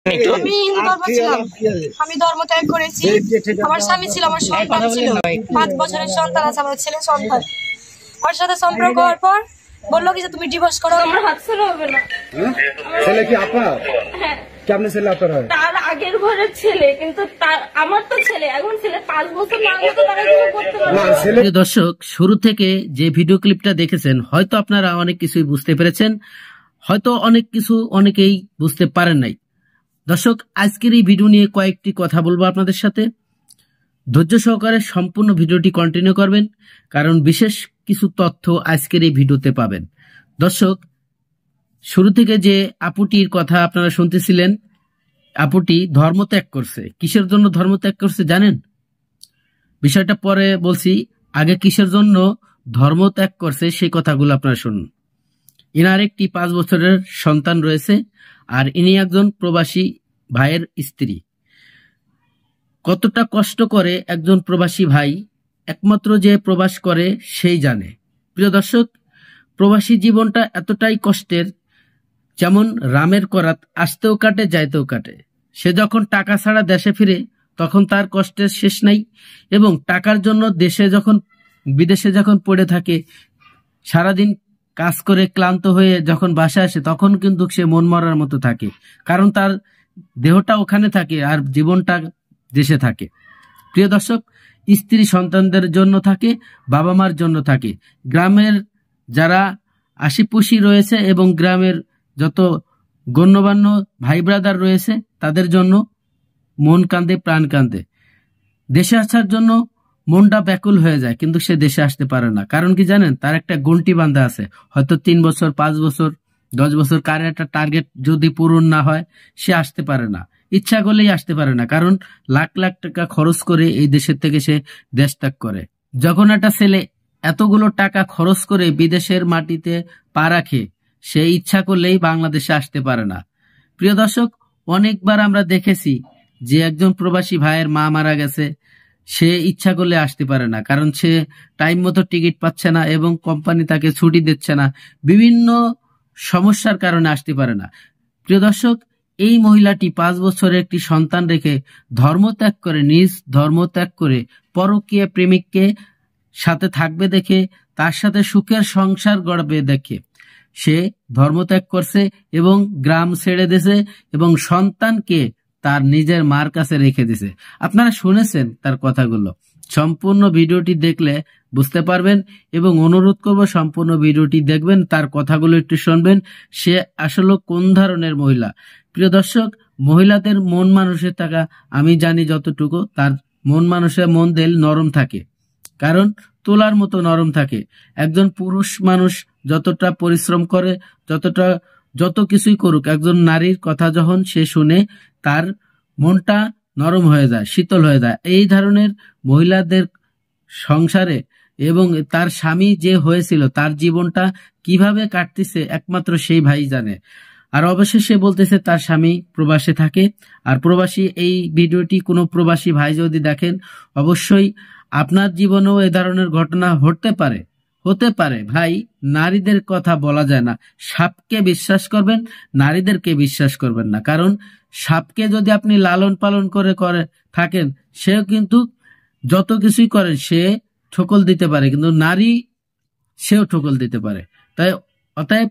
আমি হিন্দু ধর্ম ছিলাম, আমি ধর্ম ত্যাগ করেছি। আমার স্বামী ছিল, আমার সন্তান ছিল, 5 বছরের সন্তান আছে, আমার ছেলে সন্তান। ওর সাথে সম্পর্ক হওয়ার পর বললো কি যে তুমি ডিভোর্স করো, আমার হাত ছেড়ে হবে না। ছেলে কি আপনার? হ্যাঁ। কেমন ছেলে আপনার হয়? তার আগের ঘরের ছেলে, কিন্তু আমার তো ছেলে এখন ছেলে 5 বছর না হলে তো তারা কিছু করতে পারে না। দর্শক, শুরু থেকে যে ভিডিও ক্লিপটা দেখেছেন হয়তো আপনারা অনেক কিছুই বুঝতে পেরেছেন, হয়তো অনেক কিছু অনেকেই বুঝতে পারেন নাই। দর্শক, আজকের এই ভিডিও নিয়ে কয়েকটি কথা বলবো আপনাদের সাথে। ধৈর্য সহকারে সম্পূর্ণ ভিডিওটি কন্টিনিউ করবেন, কারণ বিশেষ কিছু তথ্য আজকের এই ভিডিওতে পাবেন। দর্শক, শুরু থেকে যে আপুটির কথা আপনারা শুনতেছিলেন, আপুটি ধর্মত্যাগ করছে। কিসের জন্য ধর্মত্যাগ করছে জানেন? বিষয়টা পরে বলছি, আগে কিসের জন্য ধর্মত্যাগ করছে সেই কথাগুলো আপনারা শুনুন। ইনার একটি 5 বছরের সন্তান রয়েছে, আর ইনি একজন প্রবাসী ভাইয়ের স্ত্রী। কতটা কষ্ট করে একজন প্রবাসী ভাই, একমাত্র যে প্রবাস করে সেই জানে। প্রিয় দর্শক, প্রবাসী জীবনটা এতটাই কষ্টের, যেমন রামের করাত আসতেও কাটে যাইতেও কাটে। সে যখন টাকা ছাড়া দেশে ফিরে তখন তার কষ্টের শেষ নাই, এবং টাকার জন্য বিদেশে যখন পড়ে থাকে, সারাদিন কাজ করে ক্লান্ত হয়ে যখন বাসায় আসে তখন কিন্তু সে মন মরার মতো থাকে, কারণ তার দেহটা ওখানে থাকে আর জীবনটা দেশে থাকে। প্রিয় দর্শক, স্ত্রী সন্তানদের জন্য থাকে, বাবা মার জন্য থাকে, গ্রামের যারা আশিপুষি রয়েছে এবং গ্রামের যত গণ্যমান্য ভাই ব্রাদার রয়েছে তাদের জন্য মন কান্দে, প্রাণ কান্দে। দেশে আসার জন্য মনটা ব্যাকুল হয়ে যায়, কিন্তু সে দেশে আসতে পারে না। কারণ কি জানেন? তার একটা গন্টি বাঁধা আছে, হয়তো 3 বছর, 5 বছর, 10 বছর, কার একটা টার্গেট যদি পূরণ না হয় সে আসতে পারে না, ইচ্ছা করলেই আসতে পারে না, কারণ লাখ লাখ টাকা খরচ করে এই দেশের থেকে সে দেশ ত্যাগ করে। যখন একটা ছেলে এতগুলো টাকা খরচ করে বিদেশের মাটিতে পা রাখে, সে ইচ্ছা করলেই বাংলাদেশে আসতে পারে না। প্রিয় দর্শক, অনেকবার আমরা দেখেছি যে একজন প্রবাসী ভাইয়ের মা মারা গেছে, সে ইচ্ছা করলে আসতে পারে না, কারণ সে টাইম মতো টিকিট পাচ্ছে না এবং কোম্পানি তাকে ছুটি দিচ্ছে না, বিভিন্ন সমস্যার কারণে আসতে পারে না। প্রিয় দর্শক, এই মহিলাটি 5 বছরের একটি সন্তান রেখে ধর্মত্যাগ করে, নিজ ধর্মত্যাগ করে পরকীয়া প্রেমিককে সাথে থাকবে দেখে, তার সাথে সুখের সংসার গড়বে দেখে সে ধর্মত্যাগ করছে এবং গ্রাম ছেড়ে দিয়েছে এবং সন্তানকে তার নিজের মার কাছে রেখে দিছে। আপনারা শুনেছেন তার কথাগুলো, সম্পূর্ণ ভিডিওটি দেখলে বুঝতে পারবেন, এবং অনুরোধ করব সম্পূর্ণ ভিডিওটি দেখবেন, তার কথাগুলো একটু শুনবেন, সে আসলে কোন ধরনের মহিলা। প্রিয় দর্শক, মহিলাদের মন মানুষের থাকা আমি জানি যতটুকু, তার মন মানুষের মন দিল নরম থাকে, কারণ তোলার মতো নরম থাকে। একজন পুরুষ মানুষ যতটা পরিশ্রম করে, যত কিছুই করুক, একজন নারীর কথা যখন সে শুনে তার মনটা নরম হয়ে যায়, শীতল হয়ে যায়। এই ধরনের মহিলাদের সংসারে এবং তার স্বামী যে হয়েছিল তার জীবনটা কিভাবে কাটতেছে একমাত্র সেই ভাই জানে। আর অবশেষে বলতেছে তার স্বামী প্রবাসে থাকে, আর প্রবাসী এই ভিডিওটি কোনো প্রবাসী ভাই যদি দেখেন, অবশ্যই আপনার জীবনেও এ ধরনের ঘটনা হতে পারে ভাই। নারীদের কথা বলা যায় না, সাপকে বিশ্বাস করবেন, নারীদেরকে বিশ্বাস করবেন না, কারণ সাপকে যদি আপনি লালন পালন করে থাকেন, সেও কিন্তু যত কিছুই করেন সে ঠোকল দিতে পারে, কিন্তু নারী সেও ঠোকল দিতে পারে। তাই অতএব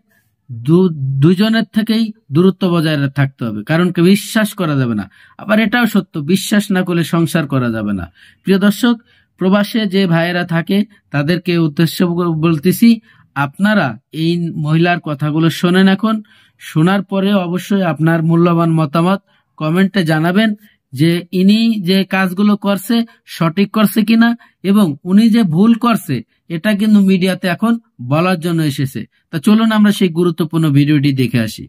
দুজনের থেকেই দূরত্ব বজায় থাকতে হবে, কারণ বিশ্বাস করা যাবে না। আবার এটাও সত্য, বিশ্বাস না করলে সংসার করা যাবে না। প্রিয় দর্শক, প্রবাসে যে ভাইয়েরা থাকে তাদেরকে উদ্দেশ্য বলতেছি, আপনারা এই মহিলার কথাগুলো শোনেন। এখন শোনার পরে অবশ্যই আপনার মূল্যবান মতামত কমেন্টে জানাবেন যে ইনি যে কাজগুলো করছে সঠিক করছে কিনা, এবং উনি যে ভুল করছে এটা কিন্তু মিডিয়াতে এখন বলার জন্য এসেছে। তা চলুন আমরা সেই গুরুত্বপূর্ণ ভিডিওটি দেখে আসি।